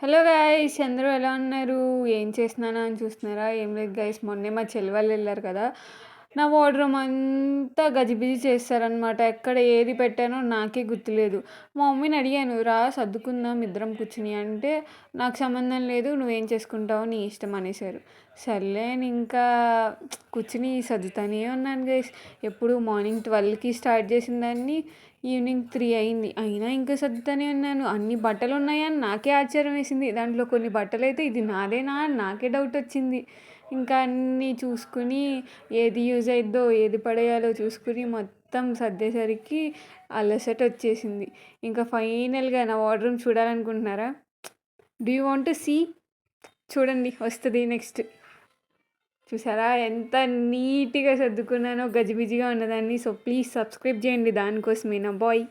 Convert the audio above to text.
Hello guys! అందరూ ఎలా ఉన్నారు? ఏం చేస్తున్నానా అని చూస్తున్నారా? ఏం లేదు గైస్, మొన్నే మా చెల్లి వాళ్ళు ఎళ్లారు కదా! నా వార్డ్‌రోబ్ అంతా గజిబిజి చేసేసారనమాట. ఎక్కడ ఏది పెట్టానో నాకే గుర్తులేదు. మా మమ్మీని అడిగాను, "రా సర్దుకుందాం ఇద్దరం కూర్చొని" అంటే, "నాకు సంబంధం లేదు. నువ్వేం చేసుకుంటావో నీ ఇష్టం" అనేసారు. సర్లే అని ఇంకా కూర్చొని సర్దుతానే ఉన్నాను గైస్. ఎప్పుడు మార్నింగ్ 12కి స్టార్ట్ చేసిన దాన్ని ఈవినింగ్ 3 అయింది. అయినా ఇంకా సర్దుతానే ఉన్నాను. అన్ని బట్టలున్నాయని నాకే ఆశ్చర్యం వేసింది. దాంట్లో కొన్ని బట్టలైతే ఇది నాదేనా అని నాకే డౌటొచ్చింది. ఇంకా అన్నీ చూసుకొని ఏది యూజ్ అయిద్దో, ఏది పడేయాలో చూసుకొని మొత్తం సర్దేసరికి అలసటొచ్చేసింది. ఇంకా ఫైనల్‌గా నా వార్డ్‌రోబ్ చూడాలనుకుంటున్నారా? Do you want to see? చూడండి వస్తది నెక్స్ట్. చూసారా ఎంత నీట్‌గా సర్దుకున్నానో గజిబిజిగా ఉన్నదాన్ని. సో, ప్లీజ్ సబ్స్క్రైబ్ చేయండి దానికోసమేనా బాయ్.